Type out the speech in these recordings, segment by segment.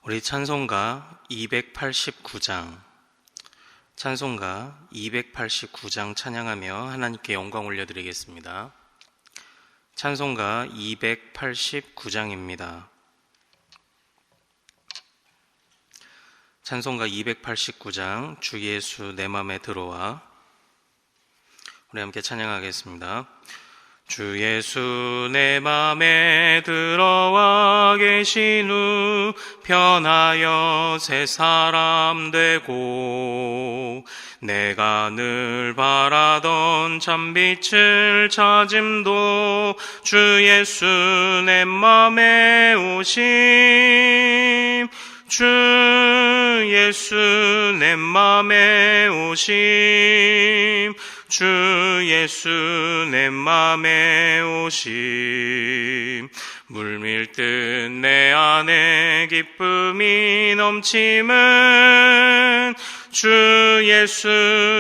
우리 찬송가 289장 찬양하며 하나님께 영광 올려드리겠습니다. 찬송가 289장입니다. 찬송가 289장 주 예수 내 맘에 들어와. 우리 함께 찬양하겠습니다. 주 예수 내 맘에 들어와 계신 후 편하여 새 사람 되고 내가 늘 바라던 참빛을 찾음도 주 예수 내 맘에 오심 주 예수 내 맘에 오심 주 예수 내 맘에 오심 물밀듯 내 안에 기쁨이 넘침은 주 예수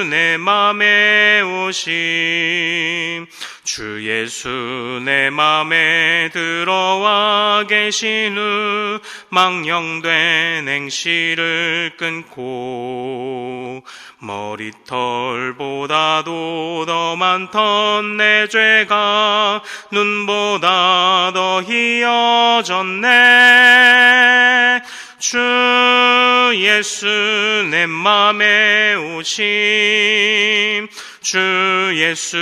내 맘에 오심 주 예수 내 맘에 들어와 계신 후 망령된 행실을 끊고 머리털보다도 더 많던 내 죄가 눈보다 더 희어졌네 주 예수 내 맘에 오심 주 예수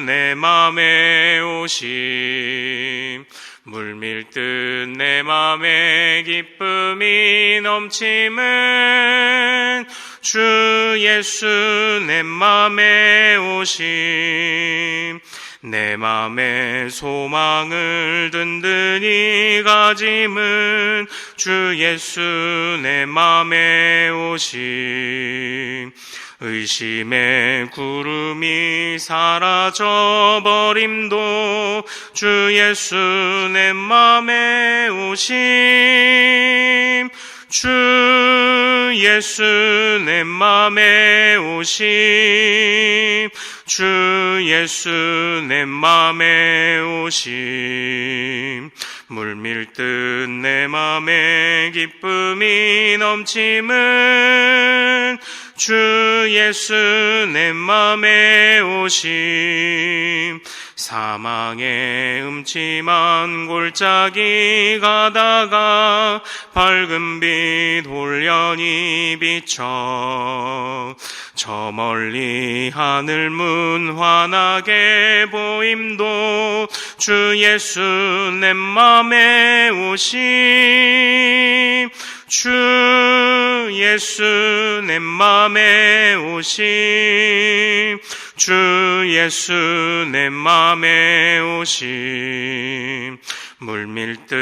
내 맘에 오심 물밀듯 내 맘에 기쁨이 넘침은 주 예수 내 맘에 오심 내 맘에 소망을 든든히 가짐은 주 예수 내 맘에 오심 의심의 구름이 사라져버림도 주 예수 내 맘에 오심 주 예수 내 맘에 오심 주 예수 내 맘에 오심 물밀듯 내 맘에 기쁨이 넘침은 주 예수 내 맘에 오심 사망의 음침한 골짜기 가다가 밝은 빛 홀연히 비쳐 저 멀리 하늘 문 환하게 보임도 주 예수 내 맘에 오심 주 예수 내 맘에 오심 주 예수 내 맘에 오심 물밀듯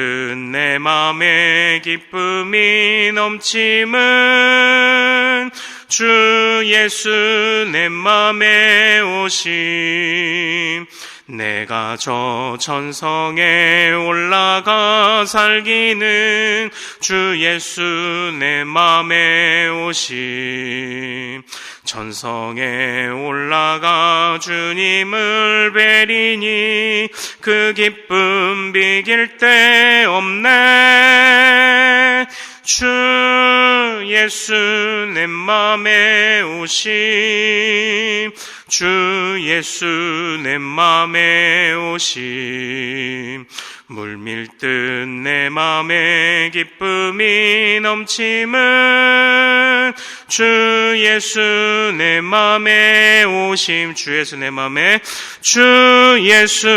내 맘에 기쁨이 넘침은 주 예수 내 맘에 오심 내가 저 천성에 올라가 살기는 주 예수 내 맘에 오심 천성에 올라가 주님을 뵈리니 그 기쁨 비길 데 없네 주 예수 내 맘에 오심 주 예수 내 맘에 오심 물밀듯 내 맘에 기쁨이 넘침은 주 예수 내 맘에 오심 주 예수 내 맘에 주 예수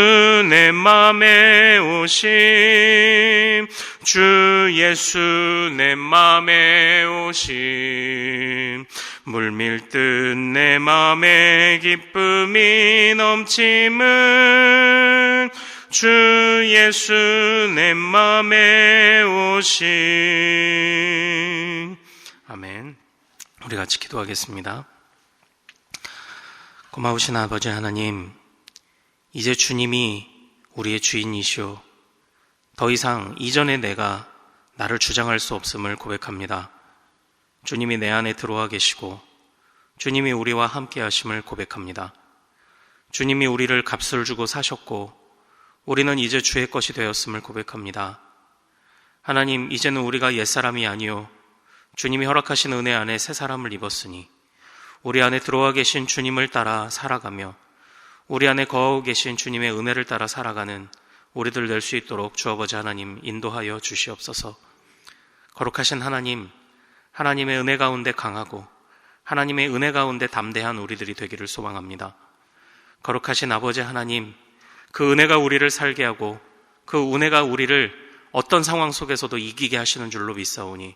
내 맘에 오심 주 예수 내 맘에 오심 물밀듯 내 맘에 기쁨이 넘침은 주 예수 내 맘에 오심. 아멘. 우리 같이 기도하겠습니다. 고마우신 아버지 하나님, 이제 주님이 우리의 주인이시오. 더 이상 이전의 내가 나를 주장할 수 없음을 고백합니다. 주님이 내 안에 들어와 계시고 주님이 우리와 함께 하심을 고백합니다. 주님이 우리를 값을 주고 사셨고 우리는 이제 주의 것이 되었음을 고백합니다. 하나님, 이제는 우리가 옛사람이 아니요 주님이 허락하신 은혜 안에 새 사람을 입었으니 우리 안에 들어와 계신 주님을 따라 살아가며 우리 안에 거하고 계신 주님의 은혜를 따라 살아가는 우리들 될 수 있도록 주 아버지 하나님 인도하여 주시옵소서. 거룩하신 하나님, 하나님의 은혜 가운데 강하고 하나님의 은혜 가운데 담대한 우리들이 되기를 소망합니다. 거룩하신 아버지 하나님, 그 은혜가 우리를 살게 하고 그 은혜가 우리를 어떤 상황 속에서도 이기게 하시는 줄로 믿사오니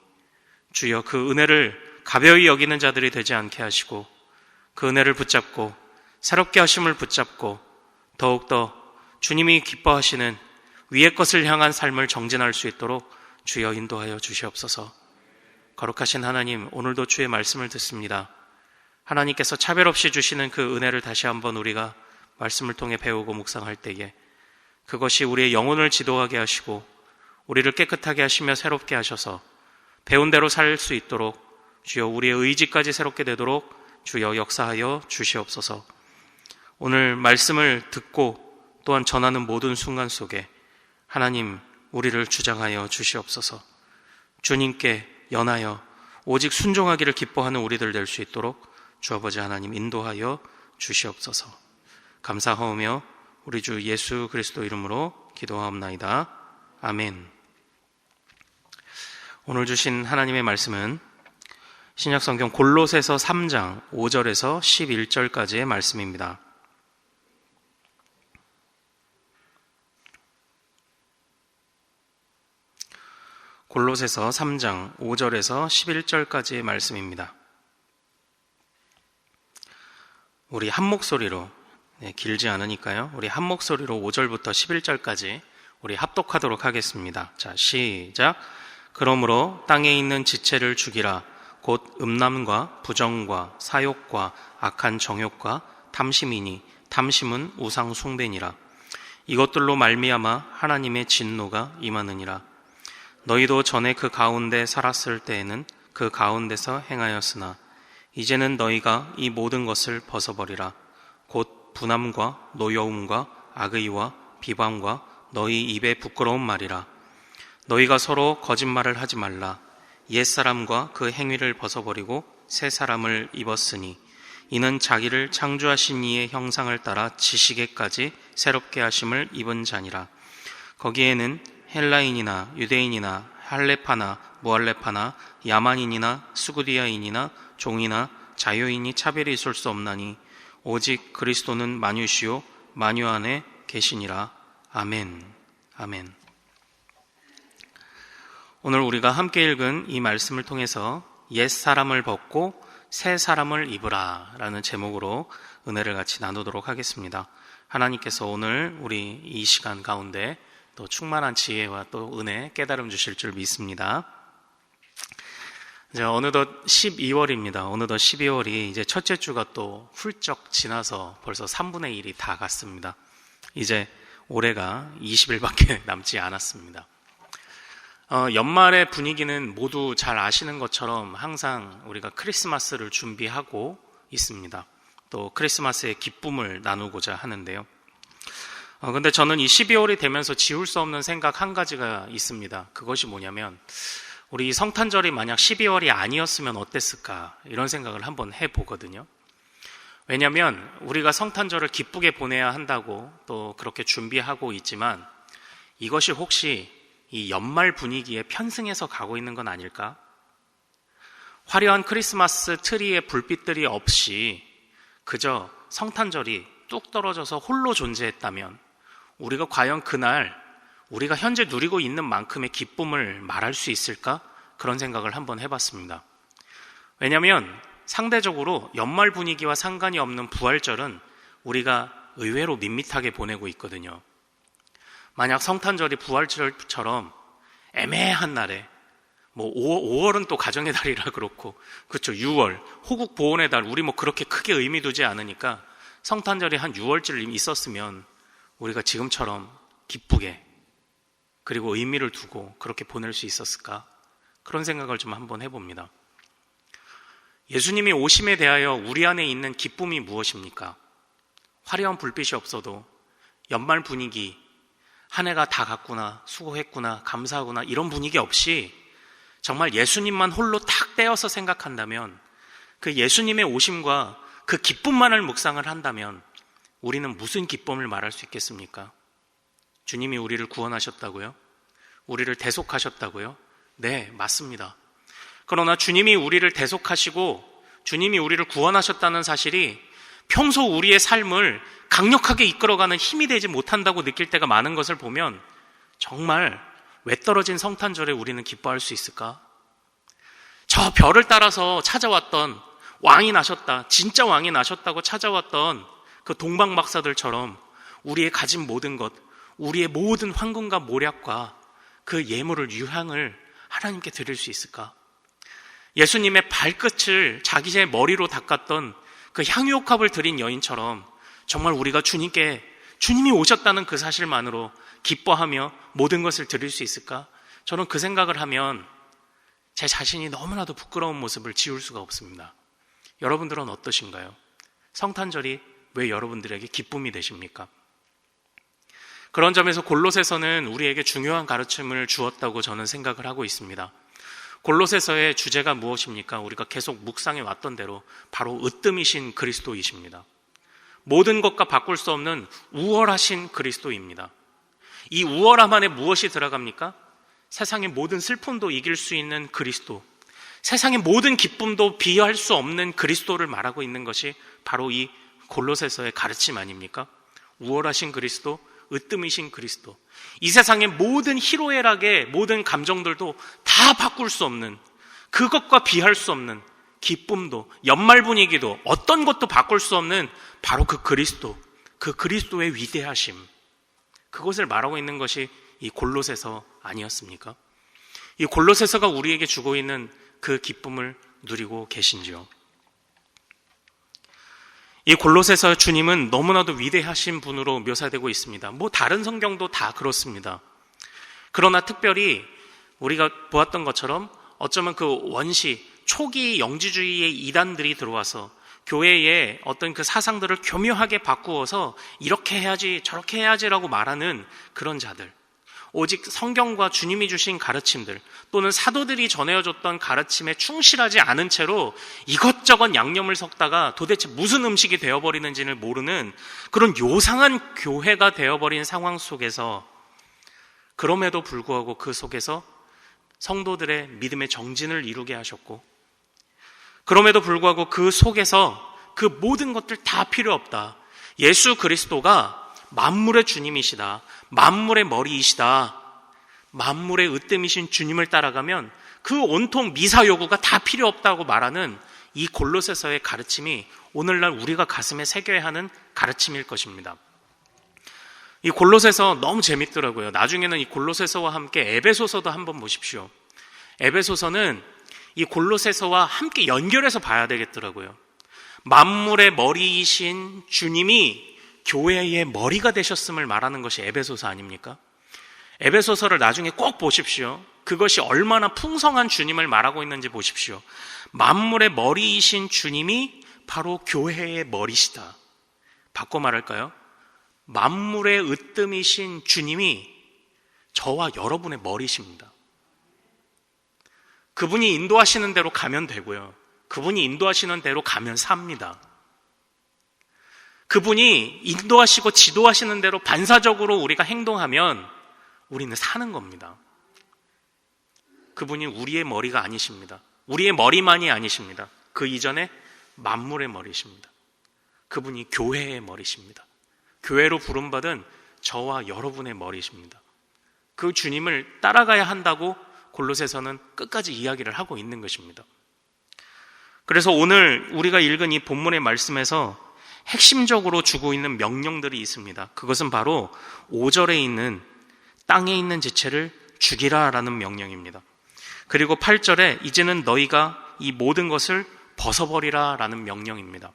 주여, 그 은혜를 가벼이 여기는 자들이 되지 않게 하시고 그 은혜를 붙잡고 새롭게 하심을 붙잡고 더욱더 주님이 기뻐하시는 위의 것을 향한 삶을 정진할 수 있도록 주여 인도하여 주시옵소서. 거룩하신 하나님, 오늘도 주의 말씀을 듣습니다. 하나님께서 차별 없이 주시는 그 은혜를 다시 한번 우리가 말씀을 통해 배우고 묵상할 때에 그것이 우리의 영혼을 지도하게 하시고 우리를 깨끗하게 하시며 새롭게 하셔서 배운 대로 살 수 있도록 주여 우리의 의지까지 새롭게 되도록 주여 역사하여 주시옵소서. 오늘 말씀을 듣고 또한 전하는 모든 순간 속에 하나님 우리를 주장하여 주시옵소서. 주님께 연하여 오직 순종하기를 기뻐하는 우리들 될 수 있도록 주 아버지 하나님 인도하여 주시옵소서. 감사하오며 우리 주 예수 그리스도 이름으로 기도하옵나이다. 아멘. 오늘 주신 하나님의 말씀은 신약성경 골로새서 3장 5절에서 11절까지의 말씀입니다. 골로새서 3장 5절에서 11절까지의 말씀입니다. 우리 한 목소리로, 길지 않으니까요, 우리 한 목소리로 5절부터 11절까지 우리 합독하도록 하겠습니다. 자, 시작. 그러므로 땅에 있는 지체를 죽이라. 곧 음란과 부정과 사욕과 악한 정욕과 탐심이니 탐심은 우상 숭배니라. 이것들로 말미암아 하나님의 진노가 임하느니라. 너희도 전에 그 가운데 살았을 때에는 그 가운데서 행하였으나 이제는 너희가 이 모든 것을 벗어버리라. 곧 분함과 노여움과 악의와 비방과 너희 입에 부끄러운 말이라. 너희가 서로 거짓말을 하지 말라. 옛사람과 그 행위를 벗어버리고 새 사람을 입었으니 이는 자기를 창조하신 이의 형상을 따라 지식에까지 새롭게 하심을 입은 자니라. 거기에는 헬라인이나 유대인이나 할레파나 무할레파나 야만인이나 수구디아인이나 종이나 자유인이 차별이 있을 수 없나니 오직 그리스도는 만유시요 만유 안에 계시니라. 아멘. 아멘. 오늘 우리가 함께 읽은 이 말씀을 통해서 옛 사람을 벗고 새 사람을 입으라 라는 제목으로 은혜를 같이 나누도록 하겠습니다. 하나님께서 오늘 우리 이 시간 가운데 또 충만한 지혜와 또 은혜, 깨달음 주실 줄 믿습니다. 이제 어느덧 12월입니다. 어느덧 12월이 이제 첫째 주가 또 훌쩍 지나서 벌써 3분의 1이 다 갔습니다. 이제 올해가 20일밖에 남지 않았습니다. 연말의 분위기는 모두 잘 아시는 것처럼 항상 우리가 크리스마스를 준비하고 있습니다. 또 크리스마스의 기쁨을 나누고자 하는데요. 근데 저는 이 12월이 되면서 지울 수 없는 생각 한 가지가 있습니다. 그것이 뭐냐면 우리 성탄절이 만약 12월이 아니었으면 어땠을까 이런 생각을 한번 해보거든요. 왜냐하면 우리가 성탄절을 기쁘게 보내야 한다고 또 그렇게 준비하고 있지만 이것이 혹시 이 연말 분위기에 편승해서 가고 있는 건 아닐까? 화려한 크리스마스 트리의 불빛들이 없이 그저 성탄절이 뚝 떨어져서 홀로 존재했다면 우리가 과연 그날 우리가 현재 누리고 있는 만큼의 기쁨을 말할 수 있을까? 그런 생각을 한번 해봤습니다. 왜냐하면 상대적으로 연말 분위기와 상관이 없는 부활절은 우리가 의외로 밋밋하게 보내고 있거든요. 만약 성탄절이 부활절처럼 애매한 날에 5월은 또 가정의 달이라 그렇고 그렇죠. 6월 호국 보훈의 달 우리 그렇게 크게 의미 두지 않으니까 성탄절이 한 6월쯤 있었으면 우리가 지금처럼 기쁘게 그리고 의미를 두고 그렇게 보낼 수 있었을까? 그런 생각을 좀 한번 해봅니다. 예수님이 오심에 대하여 우리 안에 있는 기쁨이 무엇입니까? 화려한 불빛이 없어도 연말 분위기 한 해가 다 갔구나, 수고했구나, 감사하구나 이런 분위기 없이 정말 예수님만 홀로 탁 떼어서 생각한다면, 그 예수님의 오심과 그 기쁨만을 묵상을 한다면 우리는 무슨 기쁨을 말할 수 있겠습니까? 주님이 우리를 구원하셨다고요? 우리를 대속하셨다고요? 네, 맞습니다. 그러나 주님이 우리를 대속하시고 주님이 우리를 구원하셨다는 사실이 평소 우리의 삶을 강력하게 이끌어가는 힘이 되지 못한다고 느낄 때가 많은 것을 보면 정말 왜 떨어진 성탄절에 우리는 기뻐할 수 있을까? 저 별을 따라서 찾아왔던 왕이 나셨다, 진짜 왕이 나셨다고 찾아왔던 그 동방박사들처럼 우리의 가진 모든 것, 우리의 모든 황금과 모략과 그 예물을, 유향을 하나님께 드릴 수 있을까? 예수님의 발끝을 자기의 머리로 닦았던 그 향유옥합을 드린 여인처럼 정말 우리가 주님이 오셨다는 그 사실만으로 기뻐하며 모든 것을 드릴 수 있을까? 저는 그 생각을 하면 제 자신이 너무나도 부끄러운 모습을 지울 수가 없습니다. 여러분들은 어떠신가요? 성탄절이 왜 여러분들에게 기쁨이 되십니까? 그런 점에서 골로새서는 우리에게 중요한 가르침을 주었다고 저는 생각을 하고 있습니다. 골로새서의 주제가 무엇입니까? 우리가 계속 묵상해 왔던 대로 바로 으뜸이신 그리스도이십니다. 모든 것과 바꿀 수 없는 우월하신 그리스도입니다. 이 우월함 안에 무엇이 들어갑니까? 세상의 모든 슬픔도 이길 수 있는 그리스도, 세상의 모든 기쁨도 비할 수 없는 그리스도를 말하고 있는 것이 바로 이 골로새서의 가르침 아닙니까? 우월하신 그리스도, 으뜸이신 그리스도. 이 세상의 모든 희로애락의 모든 감정들도 다 바꿀 수 없는, 그것과 비할 수 없는 기쁨도, 연말 분위기도, 어떤 것도 바꿀 수 없는 바로 그 그리스도, 그 그리스도의 위대하심, 그것을 말하고 있는 것이 이 골로새서 아니었습니까? 이 골로새서가 우리에게 주고 있는 그 기쁨을 누리고 계신지요? 이 골로새서 주님은 너무나도 위대하신 분으로 묘사되고 있습니다. 다른 성경도 다 그렇습니다. 그러나 특별히 우리가 보았던 것처럼 어쩌면 그 원시 초기 영지주의의 이단들이 들어와서 교회의 어떤 그 사상들을 교묘하게 바꾸어서 이렇게 해야지 저렇게 해야지라고 말하는 그런 자들, 오직 성경과 주님이 주신 가르침들 또는 사도들이 전해줬던 가르침에 충실하지 않은 채로 이것저것 양념을 섞다가 도대체 무슨 음식이 되어버리는지를 모르는 그런 요상한 교회가 되어버린 상황 속에서, 그럼에도 불구하고 그 속에서 성도들의 믿음의 정진을 이루게 하셨고, 그럼에도 불구하고 그 속에서 그 모든 것들 다 필요 없다, 예수 그리스도가 만물의 주님이시다, 만물의 머리이시다, 만물의 으뜸이신 주님을 따라가면 그 온통 미사 요구가 다 필요 없다고 말하는 이 골로새서의 가르침이 오늘날 우리가 가슴에 새겨야 하는 가르침일 것입니다. 이 골로새서 너무 재밌더라고요. 나중에는 이 골로새서와 함께 에베소서도 한번 보십시오. 에베소서는 이 골로새서와 함께 연결해서 봐야 되겠더라고요. 만물의 머리이신 주님이 교회의 머리가 되셨음을 말하는 것이 에베소서 아닙니까? 에베소서를 나중에 꼭 보십시오. 그것이 얼마나 풍성한 주님을 말하고 있는지 보십시오. 만물의 머리이신 주님이 바로 교회의 머리시다. 바꿔 말할까요? 만물의 으뜸이신 주님이 저와 여러분의 머리십니다. 그분이 인도하시는 대로 가면 되고요, 그분이 인도하시는 대로 가면 삽니다. 그분이 인도하시고 지도하시는 대로 반사적으로 우리가 행동하면 우리는 사는 겁니다. 그분이 우리의 머리가 아니십니다. 우리의 머리만이 아니십니다. 그 이전에 만물의 머리십니다. 그분이 교회의 머리십니다. 교회로 부름받은 저와 여러분의 머리십니다. 그 주님을 따라가야 한다고 골로새서는 끝까지 이야기를 하고 있는 것입니다. 그래서 오늘 우리가 읽은 이 본문의 말씀에서 핵심적으로 주고 있는 명령들이 있습니다. 그것은 바로 5절에 있는 땅에 있는 지체를 죽이라 라는 명령입니다. 그리고 8절에 이제는 너희가 이 모든 것을 벗어버리라 라는 명령입니다.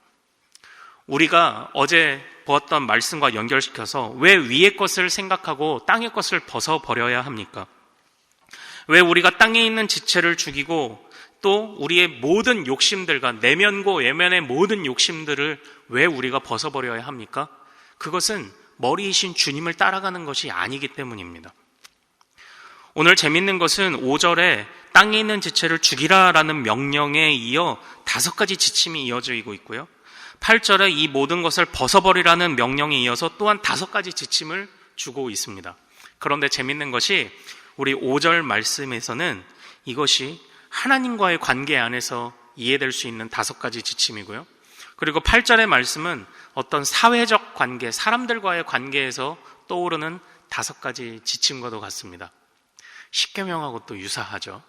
우리가 어제 보았던 말씀과 연결시켜서 왜 위의 것을 생각하고 땅의 것을 벗어버려야 합니까? 왜 우리가 땅에 있는 지체를 죽이고 또 우리의 모든 욕심들과 내면고 외면의 모든 욕심들을 왜 우리가 벗어버려야 합니까? 그것은 머리이신 주님을 따라가는 것이 아니기 때문입니다. 오늘 재밌는 것은 5절에 땅에 있는 지체를 죽이라라는 명령에 이어 5가지 지침이 이어져 있고요. 8절에 이 모든 것을 벗어버리라는 명령에 이어서 또한 5가지 지침을 주고 있습니다. 그런데 재밌는 것이 우리 5절 말씀에서는 이것이 하나님과의 관계 안에서 이해될 수 있는 5가지 지침이고요. 그리고 8절의 말씀은 어떤 사회적 관계, 사람들과의 관계에서 떠오르는 5가지 지침과도 같습니다. 십계명하고 또 유사하죠.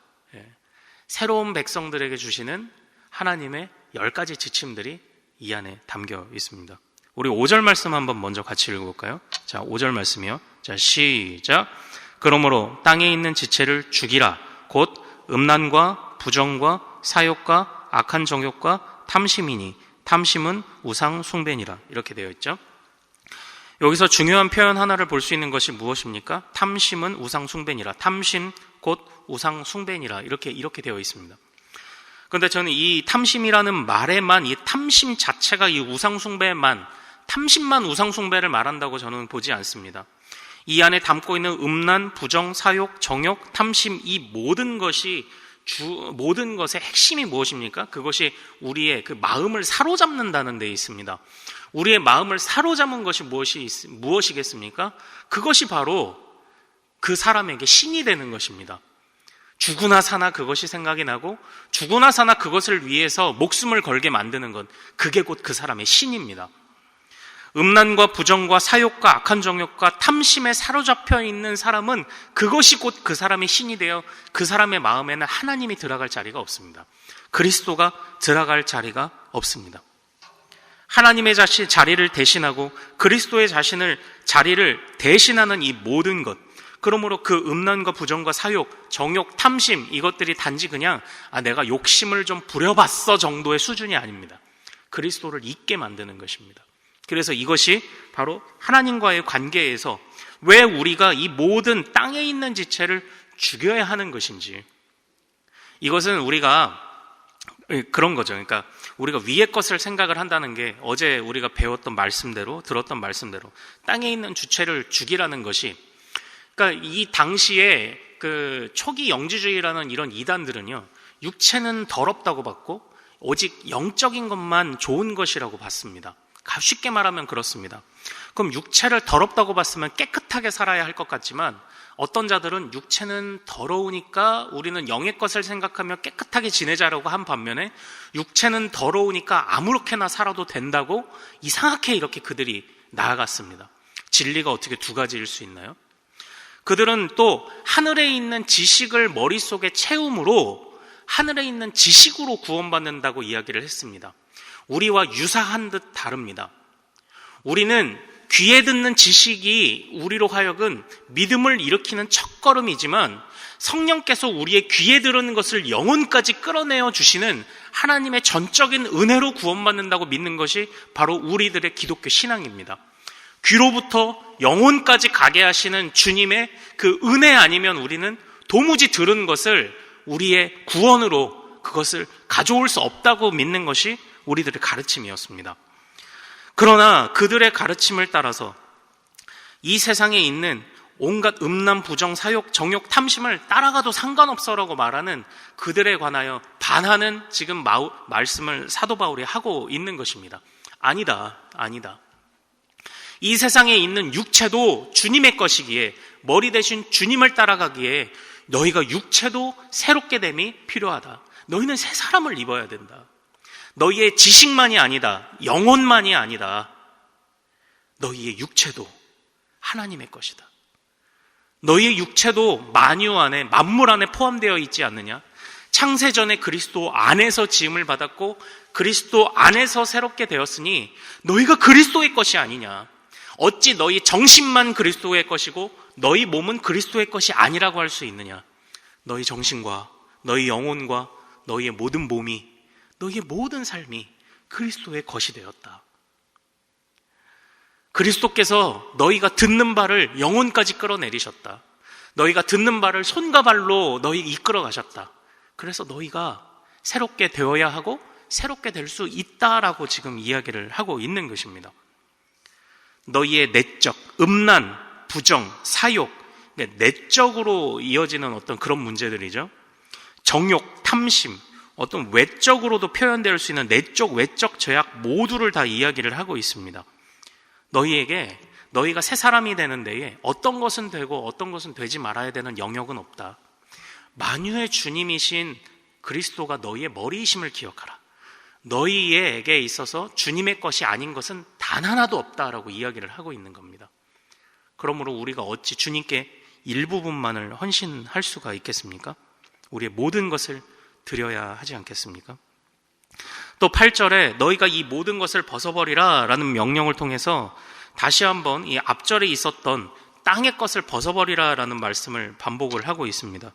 새로운 백성들에게 주시는 하나님의 10가지 지침들이 이 안에 담겨 있습니다. 우리 5절 말씀 한번 먼저 같이 읽어볼까요? 자, 5절 말씀이요. 자, 시작. 그러므로 땅에 있는 지체를 죽이라. 곧 음란과 부정과 사욕과 악한 정욕과 탐심이니 탐심은 우상 숭배니라. 이렇게 되어 있죠. 여기서 중요한 표현 하나를 볼 수 있는 것이 무엇입니까? 탐심은 우상 숭배니라. 탐심 곧 우상 숭배니라. 이렇게 되어 있습니다. 그런데 저는 이 탐심이라는 말에만, 이 탐심 자체가 이 우상 숭배만, 탐심만 우상 숭배를 말한다고 저는 보지 않습니다. 이 안에 담고 있는 음란, 부정, 사욕, 정욕, 탐심, 이 모든 것의 핵심이 무엇입니까? 그것이 우리의 그 마음을 사로잡는다는 데 있습니다. 우리의 마음을 사로잡은 것이 무엇이겠습니까? 그것이 바로 그 사람에게 신이 되는 것입니다. 죽으나 사나 그것이 생각이 나고 죽으나 사나 그것을 위해서 목숨을 걸게 만드는 것, 그게 곧 그 사람의 신입니다. 음란과 부정과 사욕과 악한 정욕과 탐심에 사로잡혀 있는 사람은 그것이 곧 그 사람의 신이 되어 그 사람의 마음에는 하나님이 들어갈 자리가 없습니다. 그리스도가 들어갈 자리가 없습니다. 하나님의 자리를 대신하고 그리스도의 자리를 대신하는 이 모든 것, 그러므로 그 음란과 부정과 사욕, 정욕, 탐심, 이것들이 단지 그냥 내가 욕심을 좀 부려봤어 정도의 수준이 아닙니다. 그리스도를 잊게 만드는 것입니다. 그래서 이것이 바로 하나님과의 관계에서 왜 우리가 이 모든 땅에 있는 지체를 죽여야 하는 것인지, 이것은 우리가 그런 거죠. 그러니까 우리가 위의 것을 생각을 한다는 게 어제 우리가 배웠던 말씀대로, 들었던 말씀대로 땅에 있는 주체를 죽이라는 것이, 그러니까 이 당시에 그 초기 영지주의라는 이런 이단들은요, 육체는 더럽다고 봤고 오직 영적인 것만 좋은 것이라고 봤습니다. 쉽게 말하면 그렇습니다. 그럼 육체를 더럽다고 봤으면 깨끗하게 살아야 할 것 같지만 어떤 자들은 육체는 더러우니까 우리는 영의 것을 생각하며 깨끗하게 지내자라고 한 반면에 육체는 더러우니까 아무렇게나 살아도 된다고 이상하게 이렇게 그들이 나아갔습니다. 진리가 어떻게 두 가지일 수 있나요? 그들은 또 하늘에 있는 지식을 머릿속에 채움으로 하늘에 있는 지식으로 구원받는다고 이야기를 했습니다. 우리와 유사한 듯 다릅니다. 우리는 귀에 듣는 지식이 우리로 하여금 믿음을 일으키는 첫걸음이지만 성령께서 우리의 귀에 들은 것을 영혼까지 끌어내어 주시는 하나님의 전적인 은혜로 구원받는다고 믿는 것이 바로 우리들의 기독교 신앙입니다. 귀로부터 영혼까지 가게 하시는 주님의 그 은혜 아니면 우리는 도무지 들은 것을 우리의 구원으로 그것을 가져올 수 없다고 믿는 것이 우리들의 가르침이었습니다. 그러나 그들의 가르침을 따라서 이 세상에 있는 온갖 음란, 부정, 사욕, 정욕, 탐심을 따라가도 상관없어라고 말하는 그들에 관하여 반하는 지금 말씀을 사도 바울이 하고 있는 것입니다. 아니다. 이 세상에 있는 육체도 주님의 것이기에, 머리 대신 주님을 따라가기에 너희가 육체도 새롭게 됨이 필요하다. 너희는 새 사람을 입어야 된다. 너희의 지식만이 아니다. 영혼만이 아니다. 너희의 육체도 하나님의 것이다. 너희의 육체도 만유 안에, 만물 안에 포함되어 있지 않느냐? 창세전에 그리스도 안에서 지음을 받았고 그리스도 안에서 새롭게 되었으니 너희가 그리스도의 것이 아니냐? 어찌 너희 정신만 그리스도의 것이고 너희 몸은 그리스도의 것이 아니라고 할 수 있느냐? 너희 정신과 너희 영혼과 너희의 모든 몸이, 너희의 모든 삶이 그리스도의 것이 되었다. 그리스도께서 너희가 듣는 바를 영혼까지 끌어내리셨다. 너희가 듣는 바를 손과 발로 너희 이끌어 가셨다. 그래서 너희가 새롭게 되어야 하고 새롭게 될 수 있다라고 지금 이야기를 하고 있는 것입니다. 너희의 내적, 음란, 부정, 사욕, 내적으로 이어지는 어떤 그런 문제들이죠. 정욕, 탐심, 어떤 외적으로도 표현될 수 있는 내적, 외적 죄악 모두를 다 이야기를 하고 있습니다. 너희에게 너희가 새 사람이 되는 데에 어떤 것은 되고 어떤 것은 되지 말아야 되는 영역은 없다. 만유의 주님이신 그리스도가 너희의 머리이심을 기억하라. 너희에게 있어서 주님의 것이 아닌 것은 단 하나도 없다라고 이야기를 하고 있는 겁니다. 그러므로 우리가 어찌 주님께 일부분만을 헌신할 수가 있겠습니까? 우리의 모든 것을 드려야 하지 않겠습니까? 또 8절에 너희가 이 모든 것을 벗어버리라 라는 명령을 통해서 다시 한번 이 앞절에 있었던 땅의 것을 벗어버리라 라는 말씀을 반복을 하고 있습니다.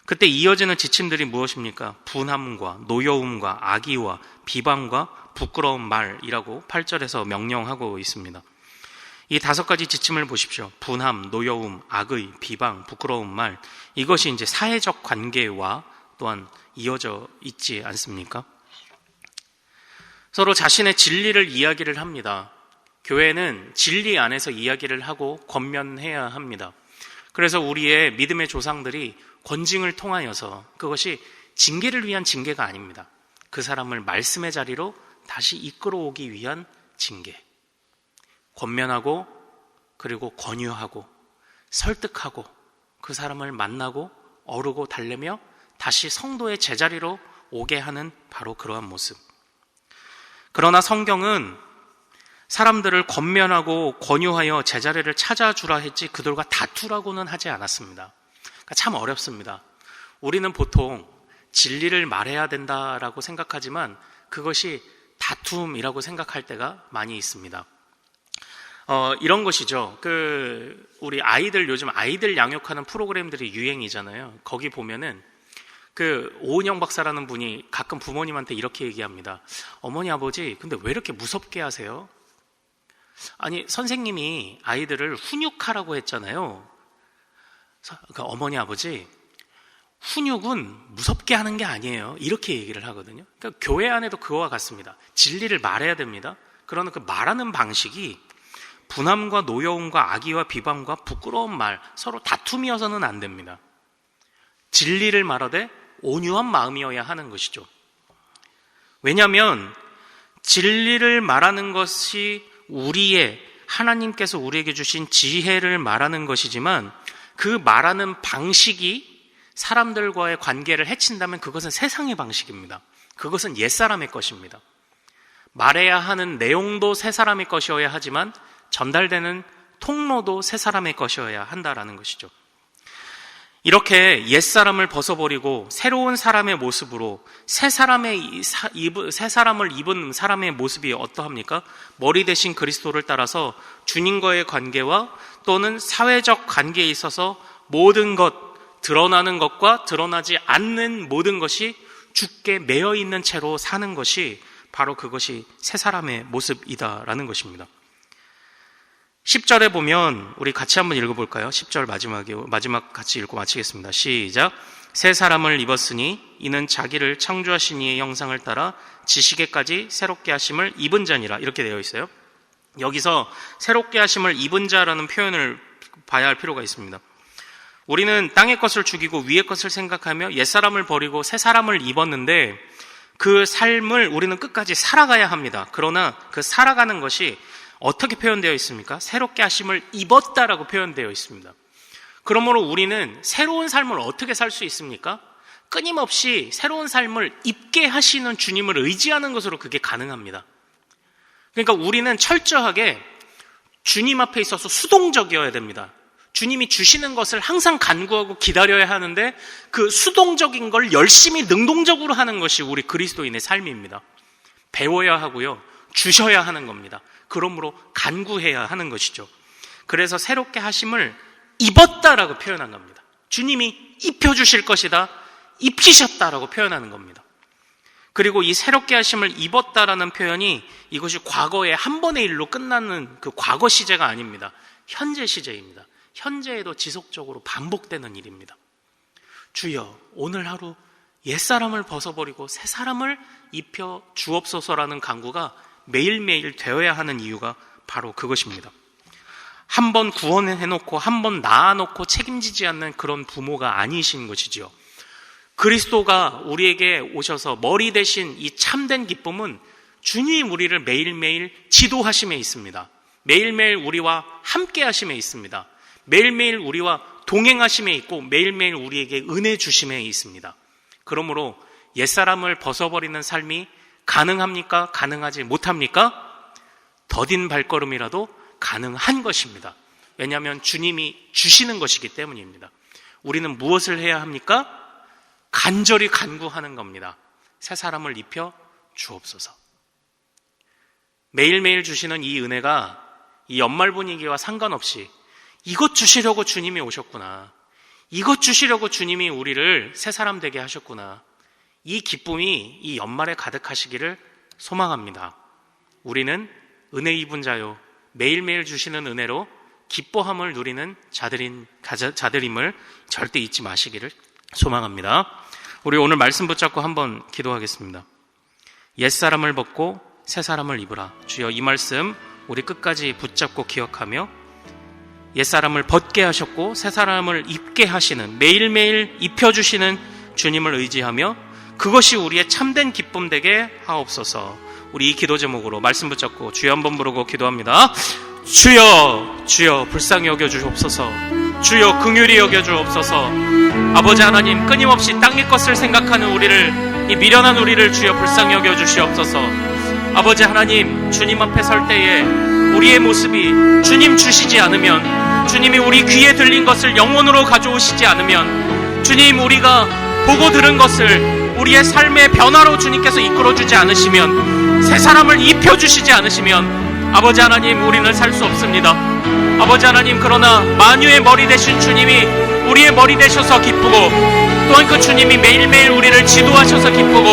그때 이어지는 지침들이 무엇입니까? 분함과 노여움과 악의와 비방과 부끄러운 말이라고 8절에서 명령하고 있습니다. 이 5가지 지침을 보십시오. 분함, 노여움, 악의, 비방, 부끄러운 말, 이것이 이제 사회적 관계와 또한 이어져 있지 않습니까? 서로 자신의 진리를 이야기를 합니다. 교회는 진리 안에서 이야기를 하고 권면해야 합니다. 그래서 우리의 믿음의 조상들이 권징을 통하여서 그것이 징계를 위한 징계가 아닙니다. 그 사람을 말씀의 자리로 다시 이끌어오기 위한 징계. 권면하고 그리고 권유하고 설득하고 그 사람을 만나고 어르고 달래며 다시 성도의 제자리로 오게 하는 바로 그러한 모습. 그러나 성경은 사람들을 권면하고 권유하여 제자리를 찾아주라 했지 그들과 다투라고는 하지 않았습니다. 그러니까 참 어렵습니다. 우리는 보통 진리를 말해야 된다라고 생각하지만 그것이 다툼이라고 생각할 때가 많이 있습니다. 이런 것이죠. 우리 요즘 아이들 양육하는 프로그램들이 유행이잖아요. 거기 보면은 오은영 박사라는 분이 가끔 부모님한테 이렇게 얘기합니다. 어머니, 아버지, 근데 왜 이렇게 무섭게 하세요? 아니, 선생님이 아이들을 훈육하라고 했잖아요. 그러니까 어머니, 아버지, 훈육은 무섭게 하는 게 아니에요. 이렇게 얘기를 하거든요. 그러니까 교회 안에도 그와 같습니다. 진리를 말해야 됩니다. 그러나 그 말하는 방식이 분함과 노여움과 악의와 비방과 부끄러운 말, 서로 다툼이어서는 안 됩니다. 진리를 말하되 온유한 마음이어야 하는 것이죠. 왜냐하면 진리를 말하는 것이 하나님께서 우리에게 주신 지혜를 말하는 것이지만 그 말하는 방식이 사람들과의 관계를 해친다면 그것은 세상의 방식입니다. 그것은 옛사람의 것입니다. 말해야 하는 내용도 새 사람의 것이어야 하지만 전달되는 통로도 새 사람의 것이어야 한다라는 것이죠. 이렇게 옛사람을 벗어버리고 새로운 사람의 모습으로 새 사람을 입은 사람의 모습이 어떠합니까? 머리 대신 그리스도를 따라서 주님과의 관계와 또는 사회적 관계에 있어서 모든 것, 드러나는 것과 드러나지 않는 모든 것이 주께 매여 있는 채로 사는 것이 바로 그것이 새 사람의 모습이다라는 것입니다. 10절에 보면 우리 같이 한번 읽어볼까요? 10절 마지막 같이 읽고 마치겠습니다. 시작. 새 사람을 입었으니 이는 자기를 창조하신 이의 형상을 따라 지식에까지 새롭게 하심을 입은 자니라. 이렇게 되어 있어요. 여기서 새롭게 하심을 입은 자라는 표현을 봐야 할 필요가 있습니다. 우리는 땅의 것을 죽이고 위의 것을 생각하며 옛사람을 버리고 새 사람을 입었는데 그 삶을 우리는 끝까지 살아가야 합니다. 그러나 그 살아가는 것이 어떻게 표현되어 있습니까? 새롭게 하심을 입었다라고 표현되어 있습니다. 그러므로 우리는 새로운 삶을 어떻게 살 수 있습니까? 끊임없이 새로운 삶을 입게 하시는 주님을 의지하는 것으로 그게 가능합니다. 그러니까 우리는 철저하게 주님 앞에 있어서 수동적이어야 됩니다. 주님이 주시는 것을 항상 간구하고 기다려야 하는데 그 수동적인 걸 열심히 능동적으로 하는 것이 우리 그리스도인의 삶입니다. 배워야 하고요. 주셔야 하는 겁니다. 그러므로 간구해야 하는 것이죠. 그래서 새롭게 하심을 입었다라고 표현한 겁니다. 주님이 입혀주실 것이다, 입히셨다라고 표현하는 겁니다. 그리고 이 새롭게 하심을 입었다라는 표현이 이것이 과거의 한 번의 일로 끝나는 그 과거 시제가 아닙니다. 현재 시제입니다. 현재에도 지속적으로 반복되는 일입니다. 주여, 오늘 하루 옛사람을 벗어버리고 새 사람을 입혀 주옵소서라는 간구가 매일매일 되어야 하는 이유가 바로 그것입니다. 한번 구원해놓고 한번 낳아놓고 책임지지 않는 그런 부모가 아니신 것이지요. 그리스도가 우리에게 오셔서 머리 대신 이 참된 기쁨은 주님 우리를 매일매일 지도하심에 있습니다. 매일매일 우리와 함께 하심에 있습니다. 매일매일 우리와 동행하심에 있고 매일매일 우리에게 은혜 주심에 있습니다. 그러므로 옛사람을 벗어버리는 삶이 가능합니까? 가능하지 못합니까? 더딘 발걸음이라도 가능한 것입니다. 왜냐하면 주님이 주시는 것이기 때문입니다. 우리는 무엇을 해야 합니까? 간절히 간구하는 겁니다. 새 사람을 입혀 주옵소서. 매일매일 주시는 이 은혜가 이 연말 분위기와 상관없이 이것 주시려고 주님이 오셨구나, 이것 주시려고 주님이 우리를 새 사람 되게 하셨구나, 이 기쁨이 이 연말에 가득하시기를 소망합니다. 우리는 은혜 입은 자요, 매일매일 주시는 은혜로 기뻐함을 누리는 자들임을 절대 잊지 마시기를 소망합니다. 우리 오늘 말씀 붙잡고 한번 기도하겠습니다. 옛사람을 벗고 새사람을 입으라. 주여, 이 말씀 우리 끝까지 붙잡고 기억하며 옛사람을 벗게 하셨고 새사람을 입게 하시는, 매일매일 입혀주시는 주님을 의지하며 그것이 우리의 참된 기쁨 되게 하옵소서. 우리 이 기도 제목으로 말씀 붙잡고 주여 한번 부르고 기도합니다. 주여, 주여 불쌍히 여겨주옵소서. 주여 긍휼히 여겨주옵소서. 아버지 하나님, 끊임없이 땅의 것을 생각하는 우리를, 이 미련한 우리를 주여 불쌍히 여겨주시옵소서. 아버지 하나님, 주님 앞에 설 때에 우리의 모습이 주님 주시지 않으면, 주님이 우리 귀에 들린 것을 영혼으로 가져오시지 않으면, 주님 우리가 보고 들은 것을 우리의 삶의 변화로 주님께서 이끌어주지 않으시면, 새 사람을 입혀주시지 않으시면 아버지 하나님, 우리는 살 수 없습니다. 아버지 하나님, 그러나 만유의 머리 되신 주님이 우리의 머리 되셔서 기쁘고, 또한 그 주님이 매일매일 우리를 지도하셔서 기쁘고,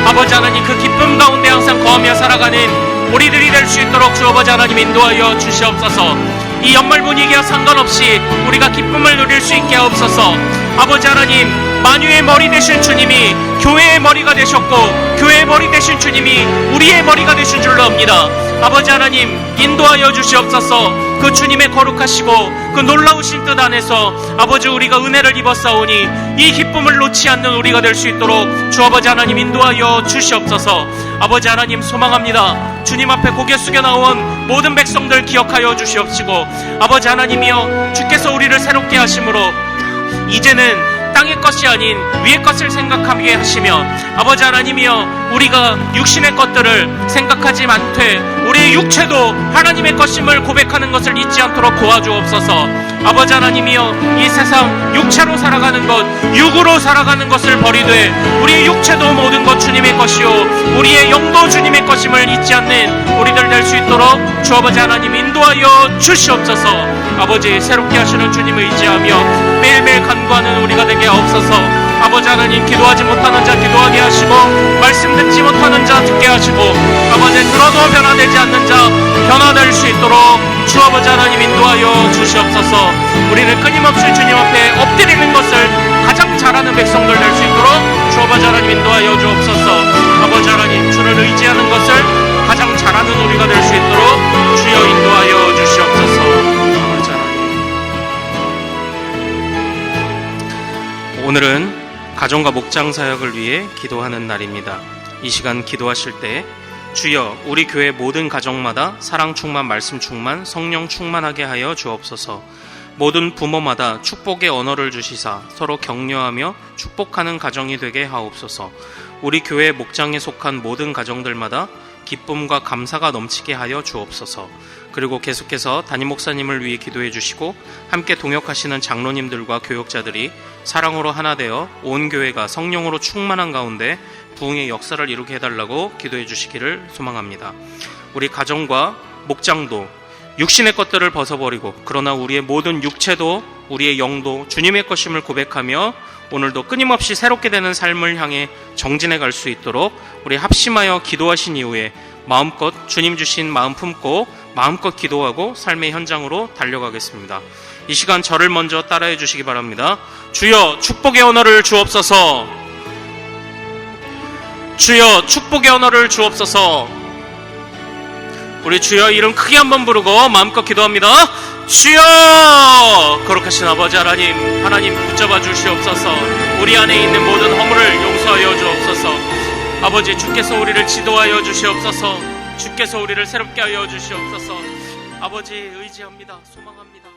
아버지 하나님 그 기쁨 가운데 항상 거하며 살아가는 우리들이 될 수 있도록 주 아버지 하나님 인도하여 주시옵소서. 이 연말 분위기와 상관없이 우리가 기쁨을 누릴 수 있게 하옵소서. 아버지 하나님, 만유의 머리 되신 주님이 교회의 머리가 되셨고, 교회의 머리 되신 주님이 우리의 머리가 되신 줄로 압니다. 아버지 하나님, 인도하여 주시옵소서. 그 주님의 거룩하시고 그 놀라우신 뜻 안에서 아버지 우리가 은혜를 입었사오니 이 기쁨을 놓지 않는 우리가 될 수 있도록 주 아버지 하나님 인도하여 주시옵소서. 아버지 하나님, 소망합니다. 주님 앞에 고개 숙여 나온 모든 백성들 기억하여 주시옵시고, 아버지 하나님이여, 주께서 우리를 새롭게 하심으로 이제는 땅의 것이 아닌 위의 것을 생각하게 하시며, 아버지 하나님이여, 우리가 육신의 것들을 생각하지 않되 우리의 육체도 하나님의 것임을 고백하는 것을 잊지 않도록 도와주옵소서. 아버지 하나님이여, 이 세상 육체로 살아가는 것, 육으로 살아가는 것을 버리되 우리의 육체도 모든 것 주님의 것이요 우리의 영도 주님의 것임을 잊지 않는 우리들 될 수 있도록 주 아버지 하나님 인도하여 주시옵소서. 아버지, 새롭게 하시는 주님을 의지하며 매일매일 간구하는 우리가 되게 하옵소서. 아버지 하나님, 기도하지 못하는 자 기도하게 하시고, 말씀 듣지 못하는 자 듣게 하시고, 아버지 들어도 변화되지 않는 자 변화될 수 있도록 주 아버지 하나님 인도하여 주시옵소서. 우리는 끊임없이 주님 앞에 엎드리는 것을 가장 잘하는 백성들 될 수 있도록 주 아버지 하나님 인도하여 주옵소서. 아버지 하나님, 주를 의지하는 것을 가장 잘하는 우리가 될 수 있도록 주여 인도하여 주시옵소서. 아버지 하나님, 오늘은 가정과 목장 사역을 위해 기도하는 날입니다. 이 시간 기도하실 때 주여, 우리 교회 모든 가정마다 사랑 충만, 말씀 충만, 성령 충만하게 하여 주옵소서. 모든 부모마다 축복의 언어를 주시사 서로 격려하며 축복하는 가정이 되게 하옵소서. 우리 교회 목장에 속한 모든 가정들마다 기쁨과 감사가 넘치게 하여 주옵소서. 그리고 계속해서 담임 목사님을 위해 기도해 주시고, 함께 동역하시는 장로님들과 교역자들이 사랑으로 하나 되어 온 교회가 성령으로 충만한 가운데 부흥의 역사를 이루게 해달라고 기도해 주시기를 소망합니다. 우리 가정과 목장도 육신의 것들을 벗어버리고, 그러나 우리의 모든 육체도 우리의 영도 주님의 것임을 고백하며 오늘도 끊임없이 새롭게 되는 삶을 향해 정진해 갈 수 있도록 우리 합심하여 기도하신 이후에 마음껏 주님 주신 마음 품고 마음껏 기도하고 삶의 현장으로 달려가겠습니다. 이 시간 저를 먼저 따라해 주시기 바랍니다. 주여, 축복의 언어를 주옵소서. 주여, 축복의 언어를 주옵소서. 우리 주여 이름 크게 한번 부르고 마음껏 기도합니다. 주여! 거룩하신 아버지 하나님 붙잡아 주시옵소서. 우리 안에 있는 모든 허물을 용서하여 주옵소서. 아버지, 주께서 우리를 지도하여 주시옵소서. 주께서 우리를 새롭게 하여 주시옵소서. 아버지, 의지합니다. 소망합니다.